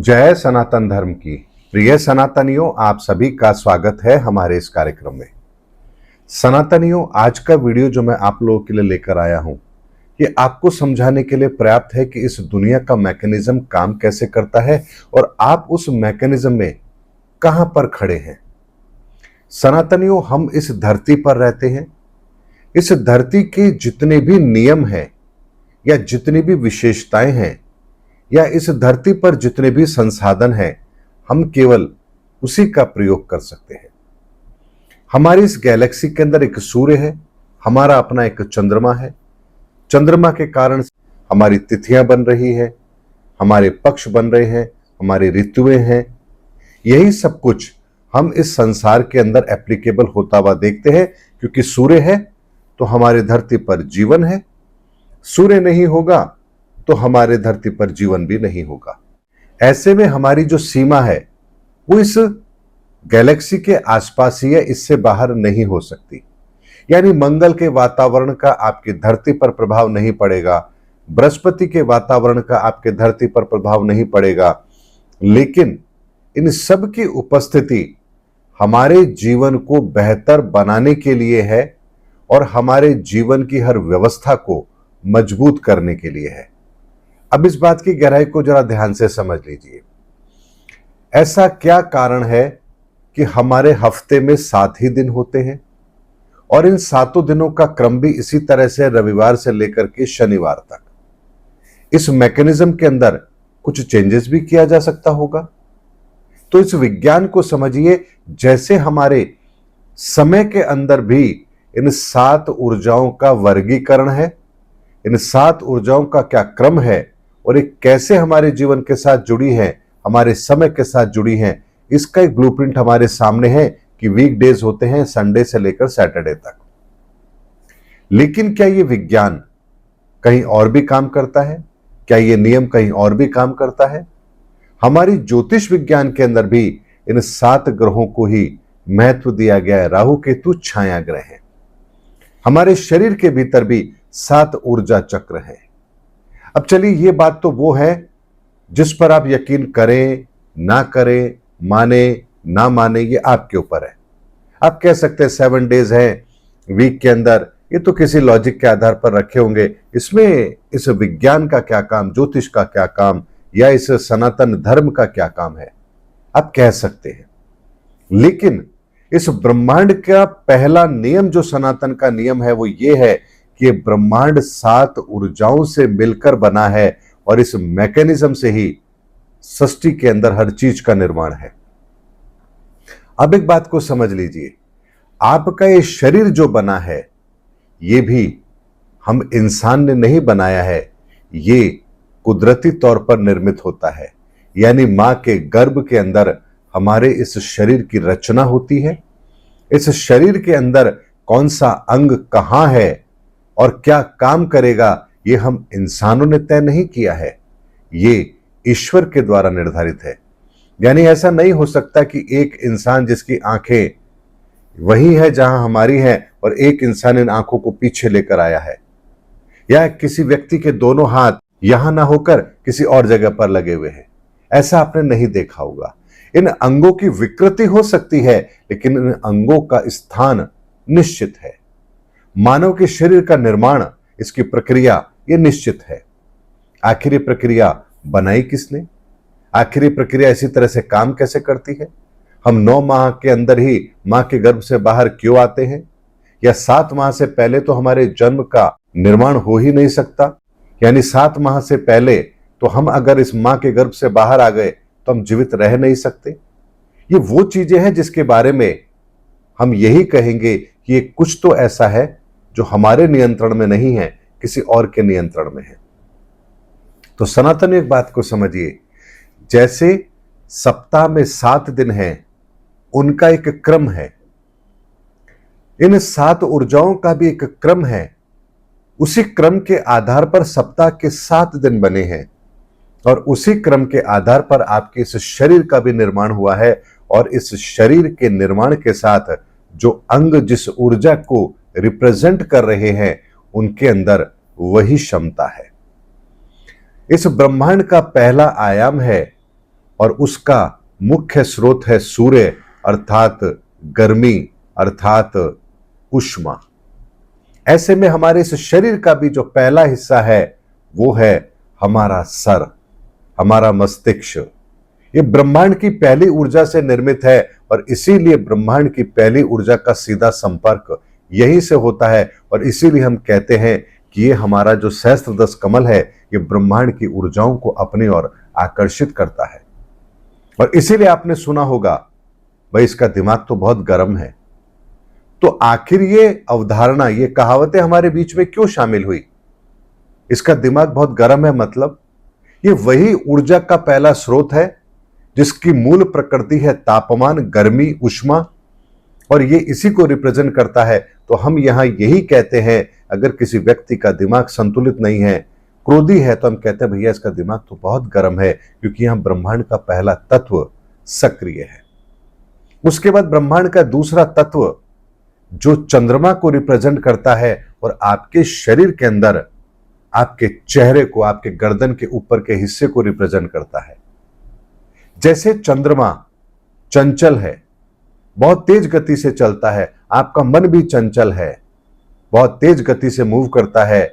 जय सनातन धर्म की। प्रिय सनातनियों, आप सभी का स्वागत है हमारे इस कार्यक्रम में। सनातनियों, आज का वीडियो जो मैं आप लोगों के लिए लेकर आया हूं, ये आपको समझाने के लिए पर्याप्त है कि इस दुनिया का मैकेनिज्म काम कैसे करता है और आप उस मैकेनिज्म में कहां पर खड़े हैं। सनातनियों, हम इस धरती पर रहते हैं। इस धरती के जितने भी नियम हैं या जितनी भी विशेषताएं हैं या इस धरती पर जितने भी संसाधन हैं, हम केवल उसी का प्रयोग कर सकते हैं। हमारी इस गैलेक्सी के अंदर एक सूर्य है, हमारा अपना एक चंद्रमा है। चंद्रमा के कारण हमारी तिथियां बन रही है, हमारे पक्ष बन रहे हैं, हमारी ऋतुएं हैं। यही सब कुछ हम इस संसार के अंदर एप्लीकेबल होता हुआ देखते हैं, क्योंकि सूर्य है तो हमारी धरती पर जीवन है, सूर्य नहीं होगा तो हमारे धरती पर जीवन भी नहीं होगा। ऐसे में हमारी जो सीमा है वो इस गैलेक्सी के आसपास ही है, इससे बाहर नहीं हो सकती। यानी मंगल के वातावरण का आपकी धरती पर प्रभाव नहीं पड़ेगा, बृहस्पति के वातावरण का आपके धरती पर प्रभाव नहीं पड़ेगा, लेकिन इन सब की उपस्थिति हमारे जीवन को बेहतर बनाने के लिए है और हमारे जीवन की हर व्यवस्था को मजबूत करने के लिए है। अब इस बात की गहराई को जरा ध्यान से समझ लीजिए। ऐसा क्या कारण है कि हमारे हफ्ते में 7 ही दिन होते हैं और इन 7 दिनों का क्रम भी इसी तरह से रविवार से लेकर के शनिवार तक। इस मैकेनिज्म के अंदर कुछ चेंजेस भी किया जा सकता होगा। तो इस विज्ञान को समझिए, जैसे हमारे समय के अंदर भी इन 7 ऊर्जाओं का वर्गीकरण है, इन 7 ऊर्जाओं का क्या क्रम है और ये कैसे हमारे जीवन के साथ जुड़ी है, हमारे समय के साथ जुड़ी है, इसका एक ब्लूप्रिंट हमारे सामने है कि वीकडेज होते हैं संडे से लेकर सैटरडे तक। लेकिन क्या ये विज्ञान कहीं और भी काम करता है? क्या ये नियम कहीं और भी काम करता है? हमारी ज्योतिष विज्ञान के अंदर भी इन 7 ग्रहों को ही महत्व दिया गया है। राहु केतु छाया ग्रह है। हमारे शरीर के भीतर भी 7 ऊर्जा चक्र है। अब चलिए, ये बात तो वो है जिस पर आप यकीन करें ना करें, माने ना माने, ये आपके ऊपर है। आप कह सकते हैं 7 डेज हैं वीक के अंदर, ये तो किसी लॉजिक के आधार पर रखे होंगे, इसमें इस विज्ञान का क्या काम, ज्योतिष का क्या काम, या इस सनातन धर्म का क्या काम है, आप कह सकते हैं। लेकिन इस ब्रह्मांड का पहला नियम जो सनातन का नियम है वो ये है कि ब्रह्मांड 7 ऊर्जाओं से मिलकर बना है और इस मैकेनिज्म से ही सृष्टि के अंदर हर चीज का निर्माण है। अब एक बात को समझ लीजिए, आपका ये शरीर जो बना है ये भी हम इंसान ने नहीं बनाया है, ये कुदरती तौर पर निर्मित होता है। यानी मां के गर्भ के अंदर हमारे इस शरीर की रचना होती है। इस शरीर के अंदर कौन सा अंग कहां है और क्या काम करेगा, ये हम इंसानों ने तय नहीं किया है, ये ईश्वर के द्वारा निर्धारित है। यानी ऐसा नहीं हो सकता कि एक इंसान जिसकी आंखें वही है जहां हमारी है और एक इंसान इन आंखों को पीछे लेकर आया है, या किसी व्यक्ति के दोनों हाथ यहां ना होकर किसी और जगह पर लगे हुए हैं। ऐसा आपने नहीं देखा होगा। इन अंगों की विकृति हो सकती है, लेकिन इन अंगों का स्थान निश्चित है। मानव के शरीर का निर्माण, इसकी प्रक्रिया ये निश्चित है। आखिर ये प्रक्रिया बनाई किसने? आखिर ये प्रक्रिया इसी तरह से काम कैसे करती है? हम 9 माह के अंदर ही मां के गर्भ से बाहर क्यों आते हैं? या 7 माह से पहले तो हमारे जन्म का निर्माण हो ही नहीं सकता। यानी 7 माह से पहले तो हम अगर इस मां के गर्भ से बाहर आ गए तो हम जीवित रह नहीं सकते। ये वो चीजें हैं जिसके बारे में हम यही कहेंगे कि ये कुछ तो ऐसा है जो हमारे नियंत्रण में नहीं है, किसी और के नियंत्रण में है। तो सनातन एक बात को समझिए, जैसे सप्ताह में 7 दिन हैं, उनका एक क्रम है, इन 7 ऊर्जाओं का भी एक क्रम है। उसी क्रम के आधार पर सप्ताह के 7 दिन बने हैं और उसी क्रम के आधार पर आपके इस शरीर का भी निर्माण हुआ है। और इस शरीर के निर्माण के साथ जो अंग जिस ऊर्जा को रिप्रेजेंट कर रहे हैं, उनके अंदर वही क्षमता है। इस ब्रह्मांड का पहला आयाम है और उसका मुख्य स्रोत है सूर्य अर्थात गर्मी अर्थात ऊष्मा। ऐसे में हमारे इस शरीर का भी जो पहला हिस्सा है वो है हमारा सर, हमारा मस्तिष्क। ये ब्रह्मांड की पहली ऊर्जा से निर्मित है और इसीलिए ब्रह्मांड की पहली ऊर्जा का सीधा संपर्क यहीं से होता है और इसीलिए हम कहते हैं कि ये हमारा जो सहस्त्रदश कमल है ये ब्रह्मांड की ऊर्जाओं को अपनी ओर आकर्षित करता है। और इसीलिए आपने सुना होगा भाई इसका दिमाग तो बहुत गर्म है। तो आखिर ये अवधारणा, ये कहावतें हमारे बीच में क्यों शामिल हुई? इसका दिमाग बहुत गर्म है मतलब ये वही ऊर्जा का पहला स्रोत है जिसकी मूल प्रकृति है तापमान, गर्मी, ऊष्मा और ये इसी को रिप्रेजेंट करता है। तो हम यहां यही कहते हैं अगर किसी व्यक्ति का दिमाग संतुलित नहीं है, क्रोधी है, तो हम कहते हैं भैया इसका दिमाग तो बहुत गर्म है क्योंकि यहां ब्रह्मांड का पहला तत्व सक्रिय है। उसके बाद ब्रह्मांड का दूसरा तत्व जो चंद्रमा को रिप्रेजेंट करता है और आपके शरीर के अंदर आपके चेहरे को, आपके गर्दन के ऊपर के हिस्से को रिप्रेजेंट करता है। जैसे चंद्रमा चंचल है, बहुत तेज गति से चलता है, आपका मन भी चंचल है, बहुत तेज गति से मूव करता है।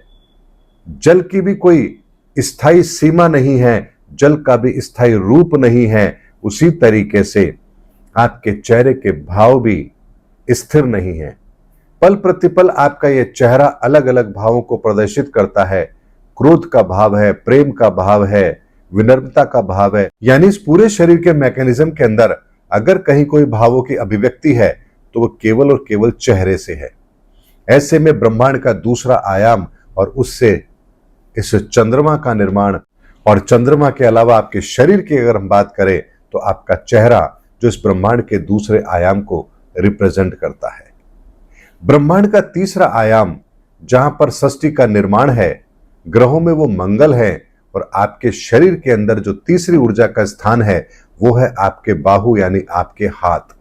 जल की भी कोई स्थायी सीमा नहीं है, जल का भी स्थायी रूप नहीं है। उसी तरीके से आपके चेहरे के भाव भी स्थिर नहीं है। पल प्रतिपल आपका यह चेहरा अलग अलग भावों को प्रदर्शित करता है। क्रोध का भाव है, प्रेम का भाव है, विनम्रता का भाव है। यानी इस पूरे शरीर के मैकेनिज्म के अंदर अगर कहीं कोई भावों की अभिव्यक्ति है तो वो केवल और केवल चेहरे से है। ऐसे में ब्रह्मांड का दूसरा आयाम और उससे इस चंद्रमा का निर्माण, और चंद्रमा के अलावा आपके शरीर की अगर हम बात करें तो आपका चेहरा जो इस ब्रह्मांड के दूसरे आयाम को रिप्रेजेंट करता है। ब्रह्मांड का तीसरा आयाम जहां पर सृष्टि का निर्माण है, ग्रहों में वो मंगल है और आपके शरीर के अंदर जो तीसरी ऊर्जा का स्थान है वो है आपके बाहु यानी आपके हाथ।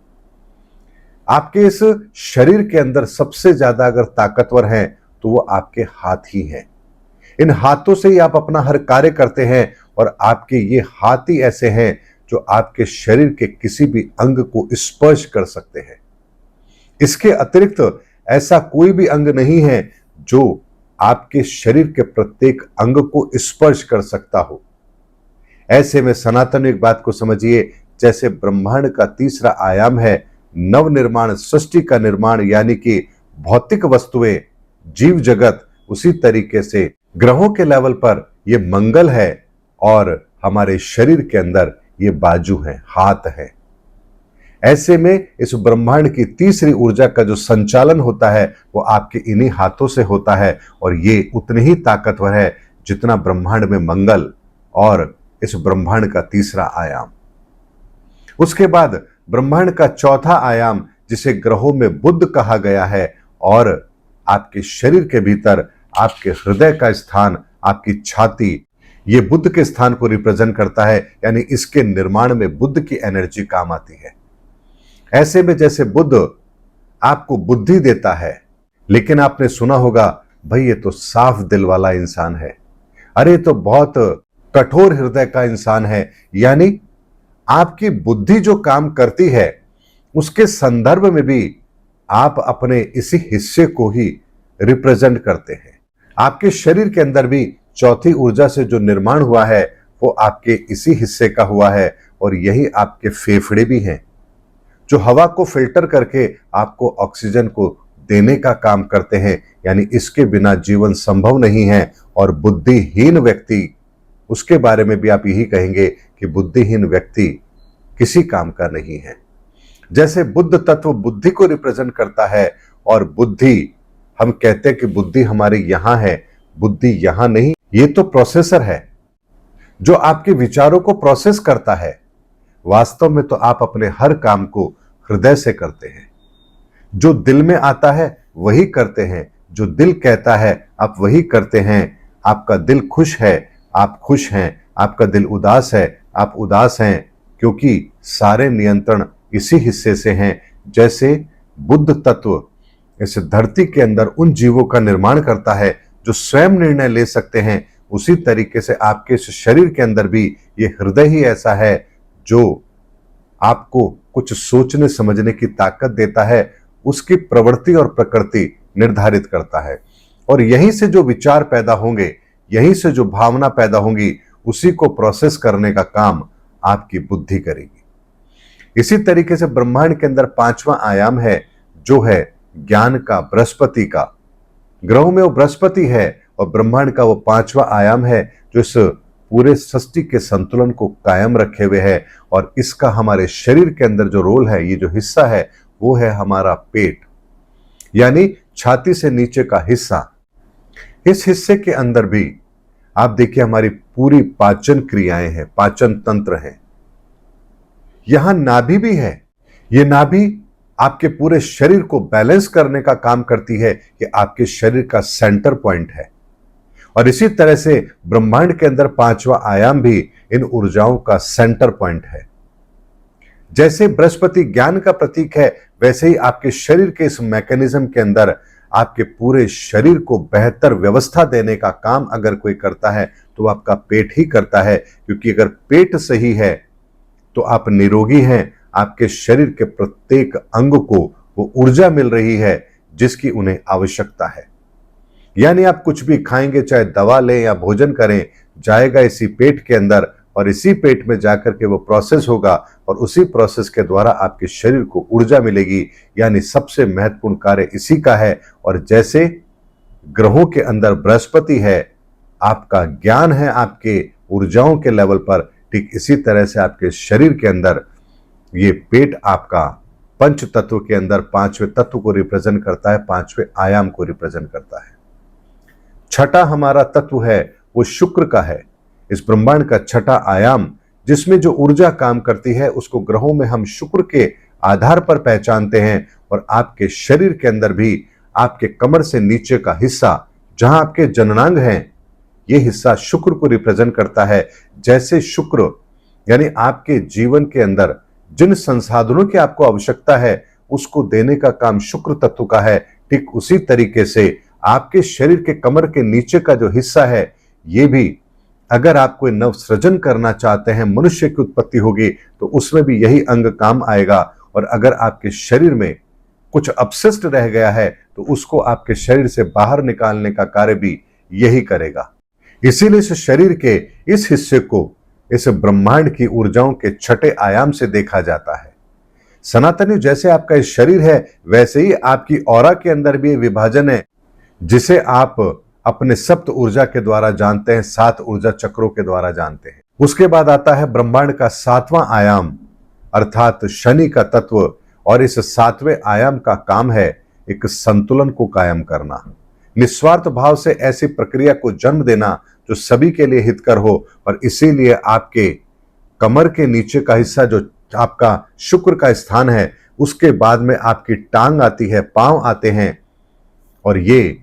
आपके इस शरीर के अंदर सबसे ज्यादा अगर ताकतवर हैं तो वो आपके हाथ ही हैं। इन हाथों से ही आप अपना हर कार्य करते हैं और आपके ये हाथ ही ऐसे हैं जो आपके शरीर के किसी भी अंग को स्पर्श कर सकते हैं। इसके अतिरिक्त ऐसा कोई भी अंग नहीं है जो आपके शरीर के प्रत्येक अंग को स्पर्श कर सकता हो। ऐसे में सनातन एक बात को समझिए, जैसे ब्रह्मांड का तीसरा आयाम है नवनिर्माण, सृष्टि का निर्माण यानी कि भौतिक वस्तुएं, जीव जगत, उसी तरीके से ग्रहों के लेवल पर ये मंगल है और हमारे शरीर के अंदर ये बाजू है, हाथ है। ऐसे में इस ब्रह्मांड की तीसरी ऊर्जा का जो संचालन होता है वो आपके इन्हीं हाथों से होता है और ये उतनी ही ताकतवर है जितना ब्रह्मांड में मंगल और इस ब्रह्मांड का तीसरा आयाम। उसके बाद ब्रह्मांड का चौथा आयाम जिसे ग्रहों में बुध कहा गया है और आपके शरीर के भीतर आपके हृदय का स्थान, आपकी छाती, ये बुध के स्थान को रिप्रेजेंट करता है। यानी इसके निर्माण में बुध की एनर्जी काम आती है। ऐसे में जैसे बुध आपको बुद्धि देता है, लेकिन आपने सुना होगा भाई ये तो साफ दिल वाला इंसान है, अरे तो बहुत कठोर हृदय का इंसान है। यानी आपकी बुद्धि जो काम करती है उसके संदर्भ में भी आप अपने इसी हिस्से को ही रिप्रेजेंट करते हैं। आपके शरीर के अंदर भी चौथी ऊर्जा से जो निर्माण हुआ है वो आपके इसी हिस्से का हुआ है और यही आपके फेफड़े भी हैं जो हवा को फिल्टर करके आपको ऑक्सीजन को देने का काम करते हैं। यानी इसके बिना जीवन संभव नहीं है और बुद्धिहीन व्यक्ति, उसके बारे में भी आप यही कहेंगे कि बुद्धिहीन व्यक्ति किसी काम का नहीं है। जैसे बुद्ध तत्व बुद्धि को रिप्रेजेंट करता है और बुद्धि, हम कहते हैं कि बुद्धि हमारे यहां है, बुद्धि यहां नहीं, ये तो प्रोसेसर है जो आपके विचारों को प्रोसेस करता है। वास्तव में तो आप अपने हर काम को हृदय से करते हैं। जो दिल में आता है वही करते हैं, जो दिल कहता है आप वही करते हैं। आपका दिल खुश है, आप खुश हैं, आपका दिल उदास है, आप उदास हैं, क्योंकि सारे नियंत्रण इसी हिस्से से हैं। जैसे बुद्ध तत्व इस धरती के अंदर उन जीवों का निर्माण करता है जो स्वयं निर्णय ले सकते हैं, उसी तरीके से आपके इस शरीर के अंदर भी ये हृदय ही ऐसा है जो आपको कुछ सोचने समझने की ताकत देता है, उसकी प्रवृत्ति और प्रकृति निर्धारित करता है। और यहीं से जो विचार पैदा होंगे, यहीं से जो भावना पैदा होंगी, उसी को प्रोसेस करने का काम आपकी बुद्धि करेगी। इसी तरीके से ब्रह्मांड के अंदर पांचवा आयाम है, जो है ज्ञान का, बृहस्पति का। ग्रहों में वो बृहस्पति है और ब्रह्मांड का वो पांचवा आयाम है जो इस पूरे सृष्टि के संतुलन को कायम रखे हुए है। और इसका हमारे शरीर के अंदर जो रोल है, ये जो हिस्सा है, वो है हमारा पेट, यानी छाती से नीचे का हिस्सा। इस हिस्से के अंदर भी आप देखिए हमारी पूरी पाचन क्रियाएं हैं, पाचन तंत्र है। यहां नाभि भी है। ये नाभि आपके पूरे शरीर को बैलेंस करने का काम करती है, कि आपके शरीर का सेंटर पॉइंट है। और इसी तरह से ब्रह्मांड के अंदर पांचवा आयाम भी इन ऊर्जाओं का सेंटर पॉइंट है। जैसे बृहस्पति ज्ञान का प्रतीक है, वैसे ही आपके शरीर के इस मैकेनिज्म के अंदर आपके पूरे शरीर को बेहतर व्यवस्था देने का काम अगर कोई करता है तो आपका पेट ही करता है। क्योंकि अगर पेट सही है तो आप निरोगी हैं, आपके शरीर के प्रत्येक अंग को वो ऊर्जा मिल रही है जिसकी उन्हें आवश्यकता है। यानी आप कुछ भी खाएंगे, चाहे दवा लें या भोजन करें, जाएगा इसी पेट के अंदर और इसी पेट में जाकर के वो प्रोसेस होगा और उसी प्रोसेस के द्वारा आपके शरीर को ऊर्जा मिलेगी। यानी सबसे महत्वपूर्ण कार्य इसी का है। और जैसे ग्रहों के अंदर बृहस्पति है, आपका ज्ञान है आपके ऊर्जाओं के लेवल पर, ठीक इसी तरह से आपके शरीर के अंदर ये पेट आपका पंच तत्व के अंदर पांचवें तत्व को रिप्रेजेंट करता है, पांचवें आयाम को रिप्रेजेंट करता है। छठा हमारा तत्व है वो शुक्र का है। इस ब्रह्मांड का छठा आयाम जिसमें जो ऊर्जा काम करती है, उसको ग्रहों में हम शुक्र के आधार पर पहचानते हैं। और आपके शरीर के अंदर भी आपके कमर से नीचे का हिस्सा, जहां आपके जननांग हैं, यह हिस्सा शुक्र को रिप्रेजेंट करता है। जैसे शुक्र यानी आपके जीवन के अंदर जिन संसाधनों की आपको आवश्यकता है उसको देने का काम शुक्र तत्व का है, ठीक उसी तरीके से आपके शरीर के कमर के नीचे का जो हिस्सा है, ये भी अगर आप कोई नव सृजन करना चाहते हैं, मनुष्य की उत्पत्ति होगी, तो उसमें भी यही अंग काम आएगा। और अगर आपके शरीर में कुछ अपशिष्ट रह गया है तो उसको आपके शरीर से बाहर निकालने का कार्य भी यही करेगा। इसीलिए इस शरीर के इस हिस्से को इस ब्रह्मांड की ऊर्जाओं के छठे आयाम से देखा जाता है। सनातनी, जैसे आपका इस शरीर है, वैसे ही आपकी ऑरा के अंदर भी विभाजन है, जिसे आप अपने सप्त ऊर्जा के द्वारा जानते हैं, 7 ऊर्जा चक्रों के द्वारा जानते हैं। उसके बाद आता है ब्रह्मांड का 7वां आयाम, अर्थात शनि का तत्व। और इस 7वें आयाम का काम है एक संतुलन को कायम करना, निस्वार्थ भाव से ऐसी प्रक्रिया को जन्म देना जो सभी के लिए हितकर हो। और इसीलिए आपके कमर के नीचे का हिस्सा जो आपका शुक्र का स्थान है, उसके बाद में आपकी टांग आती है, पांव आते हैं। और ये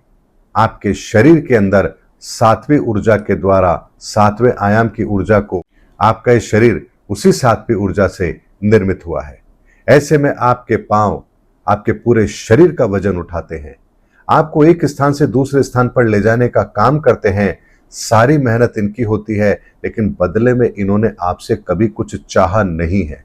आपके शरीर के अंदर 7वीं ऊर्जा के द्वारा, 7वें आयाम की ऊर्जा को, आपका ये शरीर उसी 7वीं ऊर्जा से निर्मित हुआ है। ऐसे में आपके पांव आपके पूरे शरीर का वजन उठाते हैं, आपको एक स्थान से दूसरे स्थान पर ले जाने का काम करते हैं। सारी मेहनत इनकी होती है, लेकिन बदले में इन्होंने आपसे कभी कुछ चाहा नहीं है।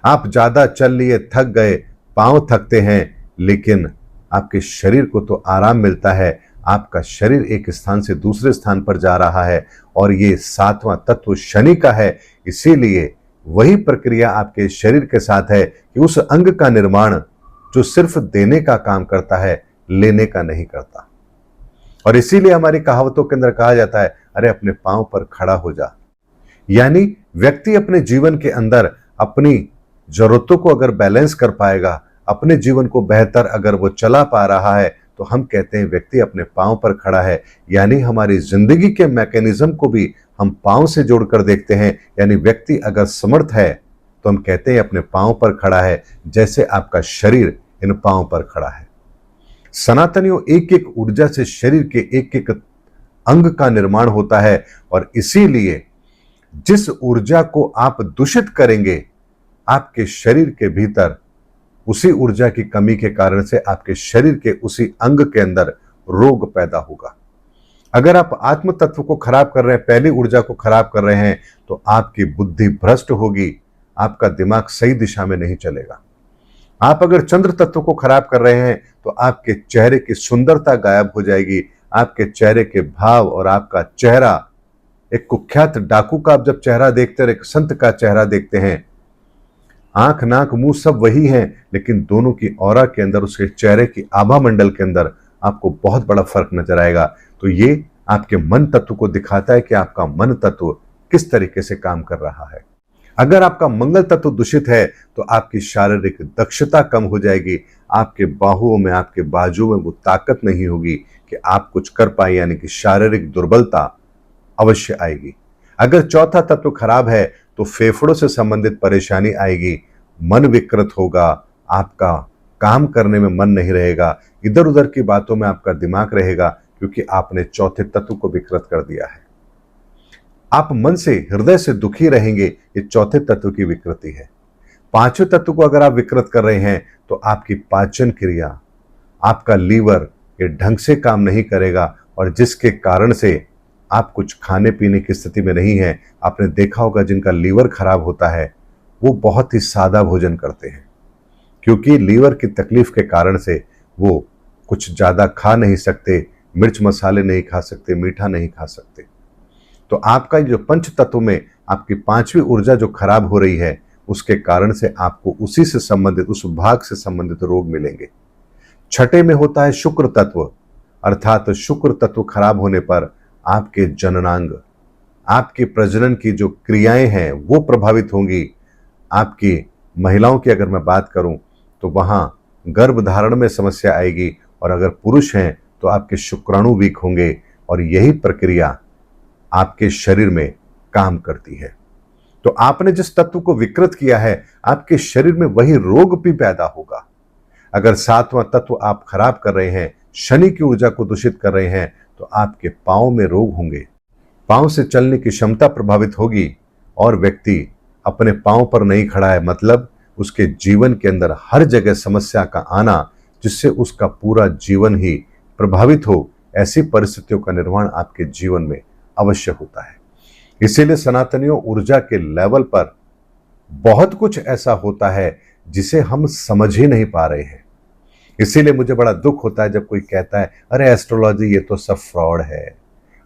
आप ज्यादा चल लिए, थक गए, पांव थकते हैं, लेकिन आपके शरीर को तो आराम मिलता है। आपका शरीर एक स्थान से दूसरे स्थान पर जा रहा है और ये 7वां तत्व शनि का है। इसीलिए वही प्रक्रिया आपके शरीर के साथ है कि उस अंग का निर्माण जो सिर्फ देने का काम करता है, लेने का नहीं करता। और इसीलिए हमारी कहावतों के अंदर कहा जाता है, अरे अपने पांव पर खड़ा हो जा। यानी व्यक्ति अपने जीवन के अंदर अपनी जरूरतों को अगर बैलेंस कर पाएगा, अपने जीवन को बेहतर अगर वो चला पा रहा है, तो हम कहते हैं व्यक्ति अपने पांव पर खड़ा है। यानी हमारी जिंदगी के मैकेनिज्म को भी हम पांव से जोड़कर देखते हैं। यानी व्यक्ति अगर समर्थ है तो हम कहते हैं अपने पांव पर खड़ा है, जैसे आपका शरीर इन पांव पर खड़ा है। सनातनियों, एक एक ऊर्जा से शरीर के एक एक अंग का निर्माण होता है। और इसीलिए जिस ऊर्जा को आप दूषित करेंगे, आपके शरीर के भीतर उसी ऊर्जा की कमी के कारण से आपके शरीर के उसी अंग के अंदर रोग पैदा होगा। अगर आप आत्म तत्व को खराब कर रहे हैं, पहली ऊर्जा को खराब कर रहे हैं, तो आपकी बुद्धि भ्रष्ट होगी, आपका दिमाग सही दिशा में नहीं चलेगा। आप अगर चंद्र तत्व को खराब कर रहे हैं, तो आपके चेहरे की सुंदरता गायब हो जाएगी, आपके चेहरे के भाव और आपका चेहरा, एक कुख्यात डाकू का आप जब चेहरा देखते हैं, एक संत का चेहरा देखते हैं, आंख नाक मुंह सब वही है, लेकिन दोनों की ऑरा के अंदर, उसके चेहरे की आभा मंडल के अंदर आपको बहुत बड़ा फर्क नजर आएगा। तो ये आपके मन तत्व को दिखाता है कि आपका मन तत्व किस तरीके से काम कर रहा है। अगर आपका मंगल तत्व दूषित है, तो आपकी शारीरिक दक्षता कम हो जाएगी, आपके बाहुओं में, आपके बाजू में वो ताकत नहीं होगी कि आप कुछ कर पाए, यानी कि शारीरिक दुर्बलता अवश्य आएगी। अगर चौथा तत्व खराब है, तो फेफड़ों से संबंधित परेशानी आएगी, मन विकृत होगा, आपका काम करने में मन नहीं रहेगा, इधर उधर की बातों में आपका दिमाग रहेगा, क्योंकि आपने चौथे तत्व को विकृत कर दिया है। आप मन से, हृदय से दुखी रहेंगे, ये चौथे तत्व की विकृति है। पांचवें तत्व को अगर आप विकृत कर रहे हैं, तो आपकी पाचन क्रिया, आपका लीवर ये ढंग से काम नहीं करेगा, और जिसके कारण से आप कुछ खाने पीने की स्थिति में नहीं है। आपने देखा होगा जिनका लीवर खराब होता है, वो बहुत ही सादा भोजन करते हैं, क्योंकि लीवर की तकलीफ के कारण से वो कुछ ज्यादा खा नहीं सकते, मिर्च मसाले नहीं खा सकते, मीठा नहीं खा सकते। तो आपका जो पंच तत्व में आपकी पांचवी ऊर्जा जो खराब हो रही है, उसके कारण से आपको उसी से संबंधित, उस भाग से संबंधित रोग मिलेंगे। छठे में होता है शुक्र तत्व, अर्थात शुक्र तत्व खराब होने पर आपके जननांग, आपके प्रजनन की जो क्रियाएं हैं वो प्रभावित होंगी। आपकी महिलाओं की अगर मैं बात करूं, तो वहां गर्भधारण में समस्या आएगी, और अगर पुरुष हैं तो आपके शुक्राणु वीक होंगे, और यही प्रक्रिया आपके शरीर में काम करती है। तो आपने जिस तत्व को विकृत किया है, आपके शरीर में वही रोग भी पैदा होगा। अगर सातवां तत्व आप खराब कर रहे हैं, शनि की ऊर्जा को दूषित कर रहे हैं, तो आपके पांव में रोग होंगे, पांव से चलने की क्षमता प्रभावित होगी, और व्यक्ति अपने पांव पर नहीं खड़ा है, मतलब उसके जीवन के अंदर हर जगह समस्या का आना, जिससे उसका पूरा जीवन ही प्रभावित हो, ऐसी परिस्थितियों का निर्माण आपके जीवन में अवश्य होता है। इसीलिए सनातनियों, ऊर्जा के लेवल पर बहुत कुछ ऐसा होता है जिसे हम समझ ही नहीं पा रहे हैं। इसीलिए मुझे बड़ा दुख होता है जब कोई कहता है, अरे एस्ट्रोलॉजी ये तो सब फ्रॉड है,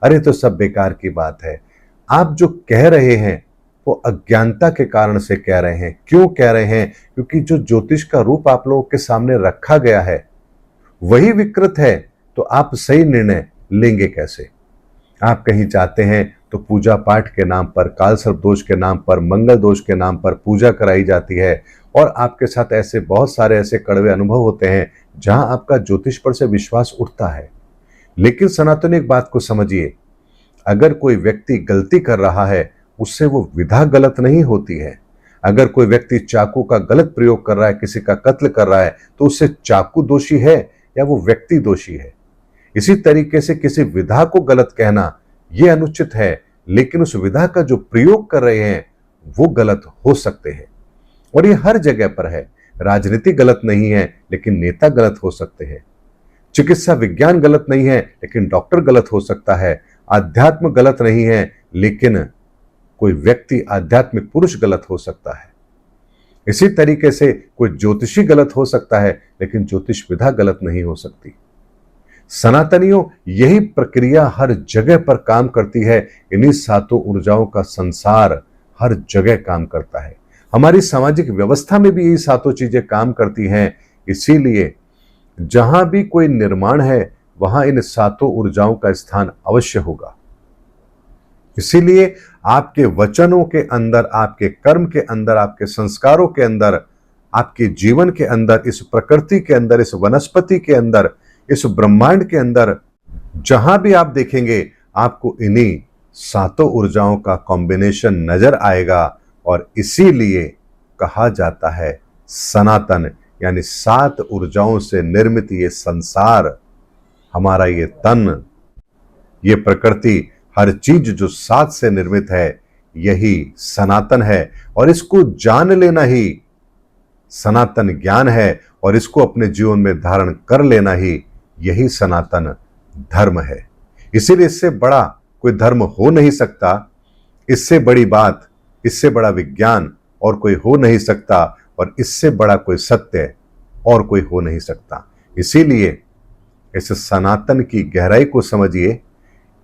अरे तो सब बेकार की बात है। आप जो कह रहे हैं वो अज्ञानता के कारण से कह रहे हैं। क्यों कह रहे हैं? क्योंकि जो ज्योतिष का रूप आप लोगों के सामने रखा गया है वही विकृत है, तो आप सही निर्णय लेंगे कैसे? आप कहीं जाते हैं तो पूजा पाठ के नाम पर, कालसर्प दोष के नाम पर, मंगल दोष के नाम पर पूजा कराई जाती है, और आपके साथ ऐसे बहुत सारे ऐसे कड़वे अनुभव होते हैं जहां आपका ज्योतिष पर से विश्वास उठता है। लेकिन सनातन एक बात को समझिए, अगर कोई व्यक्ति गलती कर रहा है, उससे वो विधा गलत नहीं होती है। अगर कोई व्यक्ति चाकू का गलत प्रयोग कर रहा है, किसी का कत्ल कर रहा है, तो उससे चाकू दोषी है या वो व्यक्ति दोषी है? इसी तरीके से किसी विधा को गलत कहना यह अनुचित है, लेकिन उस विधा का जो प्रयोग कर रहे हैं वो गलत हो सकते हैं, और ये हर जगह पर है। राजनीति गलत नहीं है, लेकिन नेता गलत हो सकते हैं। चिकित्सा विज्ञान गलत नहीं है, लेकिन डॉक्टर गलत हो सकता है। अध्यात्म गलत नहीं है, लेकिन कोई व्यक्ति, आध्यात्मिक पुरुष गलत हो सकता है। इसी तरीके से कोई ज्योतिषी गलत हो सकता है, लेकिन ज्योतिष विधा गलत नहीं हो सकती। सनातनियों, यही प्रक्रिया हर जगह पर काम करती है। इन्हीं सातों ऊर्जाओं का संसार हर जगह काम करता है। हमारी सामाजिक व्यवस्था में भी यही सातों चीजें काम करती हैं। इसीलिए जहां भी कोई निर्माण है, वहां इन सातों ऊर्जाओं का स्थान अवश्य होगा। इसीलिए आपके वचनों के अंदर, आपके कर्म के अंदर, आपके संस्कारों के अंदर, आपके जीवन के अंदर, इस प्रकृति के अंदर, इस वनस्पति के अंदर, इस ब्रह्मांड के अंदर, जहां भी आप देखेंगे आपको इन्हीं सातों ऊर्जाओं का कॉम्बिनेशन नजर आएगा। और इसीलिए कहा जाता है सनातन, यानी सात ऊर्जाओं से निर्मित ये संसार, हमारा ये तन, ये प्रकृति, हर चीज जो सात से निर्मित है, यही सनातन है। और इसको जान लेना ही सनातन ज्ञान है, और इसको अपने जीवन में धारण कर लेना ही यही सनातन धर्म है। इसीलिए इससे बड़ा कोई धर्म हो नहीं सकता, इससे बड़ी बात, इससे बड़ा विज्ञान और कोई हो नहीं सकता, और इससे बड़ा कोई सत्य और कोई हो नहीं सकता। इसीलिए इस सनातन की गहराई को समझिए,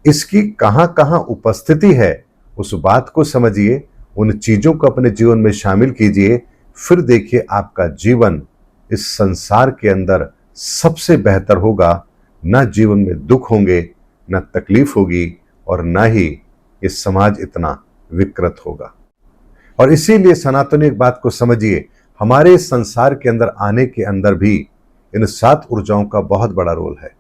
इसकी कहां कहां उपस्थिति है उस बात को समझिए, उन चीजों को अपने जीवन में शामिल कीजिए, फिर देखिए आपका जीवन इस संसार के अंदर सबसे बेहतर होगा। ना जीवन में दुख होंगे, ना तकलीफ होगी, और ना ही ये समाज इतना विकृत होगा। और इसीलिए सनातनी एक बात को समझिए, हमारे इस संसार के अंदर आने के अंदर भी इन 7 ऊर्जाओं का बहुत बड़ा रोल है।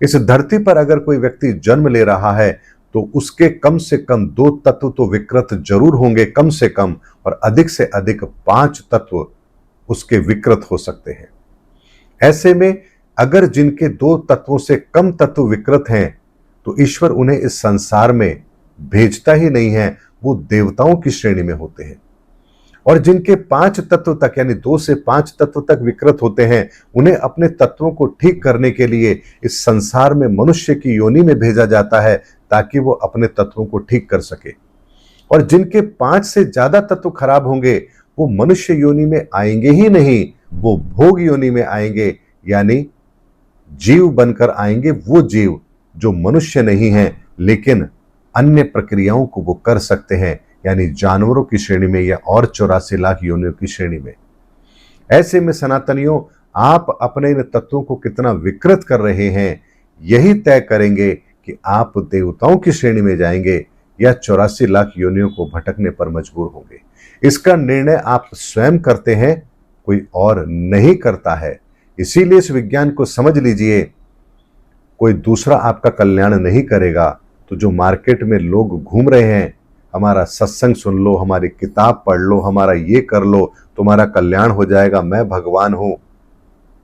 इस धरती पर अगर कोई व्यक्ति जन्म ले रहा है तो उसके कम से कम 2 तत्व तो विकृत जरूर होंगे, कम से कम, और अधिक से अधिक 5 तत्व उसके विकृत हो सकते हैं। ऐसे में अगर जिनके 2 तत्वों से कम तत्व विकृत हैं तो ईश्वर उन्हें इस संसार में भेजता ही नहीं है, वो देवताओं की श्रेणी में होते हैं। और जिनके 5 तत्व तक, यानी 2 से 5 तत्व तक विकृत होते हैं, उन्हें अपने तत्वों को ठीक करने के लिए इस संसार में मनुष्य की योनि में भेजा जाता है ताकि वो अपने तत्वों को ठीक कर सके। और जिनके 5 से ज्यादा तत्व खराब होंगे वो मनुष्य योनि में आएंगे ही नहीं, वो भोग योनि में आएंगे, यानी जीव बनकर आएंगे। वो जीव जो मनुष्य नहीं है लेकिन अन्य प्रक्रियाओं को वो कर सकते हैं, यानी जानवरों की श्रेणी में या और 84 लाख योनियों की श्रेणी में। ऐसे में सनातनियों, आप अपने इन तत्वों को कितना विकृत कर रहे हैं, यही तय करेंगे कि आप देवताओं की श्रेणी में जाएंगे या 84 लाख योनियों को भटकने पर मजबूर होंगे। इसका निर्णय आप स्वयं करते हैं, कोई और नहीं करता है। इसीलिए इस विज्ञान को समझ लीजिए, कोई दूसरा आपका कल्याण नहीं करेगा। तो जो मार्केट में लोग घूम रहे हैं, हमारा सत्संग सुन लो, हमारी किताब पढ़ लो, हमारा ये कर लो, तुम्हारा कल्याण हो जाएगा, मैं भगवान हूं,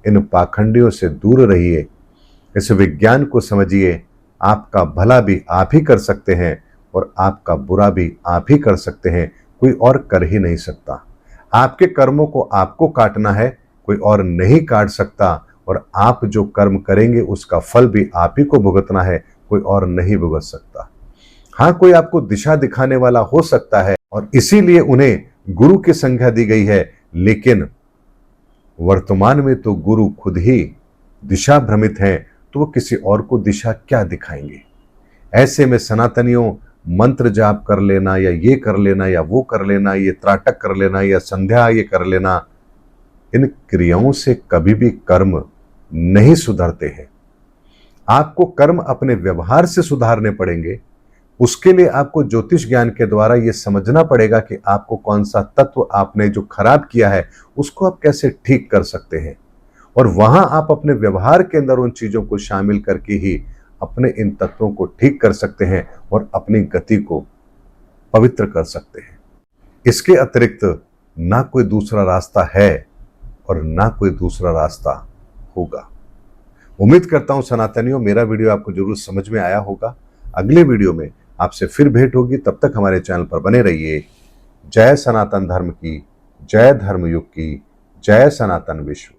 इन पाखंडियों से दूर रहिए। इस विज्ञान को समझिए, आपका भला भी आप ही कर सकते हैं और आपका बुरा भी आप ही कर सकते हैं, कोई और कर ही नहीं सकता। आपके कर्मों को आपको काटना है, कोई और नहीं काट सकता, और आप जो कर्म करेंगे उसका फल भी आप ही को भुगतना है, कोई और नहीं भुगत सकता। हाँ, कोई आपको दिशा दिखाने वाला हो सकता है और इसीलिए उन्हें गुरु की संज्ञा दी गई है, लेकिन वर्तमान में तो गुरु खुद ही दिशा भ्रमित हैं, तो वो किसी और को दिशा क्या दिखाएंगे। ऐसे में सनातनियों, मंत्र जाप कर लेना या ये कर लेना या वो कर लेना, ये त्राटक कर लेना या संध्या ये कर लेना, इन क्रियाओं से कभी भी कर्म नहीं सुधरते हैं। आपको कर्म अपने व्यवहार से सुधारने पड़ेंगे। उसके लिए आपको ज्योतिष ज्ञान के द्वारा यह समझना पड़ेगा कि आपको कौन सा तत्व आपने जो खराब किया है उसको आप कैसे ठीक कर सकते हैं, और वहां आप अपने व्यवहार के अंदर उन चीजों को शामिल करके ही अपने इन तत्वों को ठीक कर सकते हैं और अपनी गति को पवित्र कर सकते हैं। इसके अतिरिक्त ना कोई दूसरा रास्ता है और ना कोई दूसरा रास्ता होगा। उम्मीद करता हूं सनातनियों, मेरा वीडियो आपको जरूर समझ में आया होगा। अगले वीडियो में आपसे फिर भेंट होगी, तब तक हमारे चैनल पर बने रहिए। जय सनातन धर्म की, जय धर्म युग की, जय सनातन विश्व।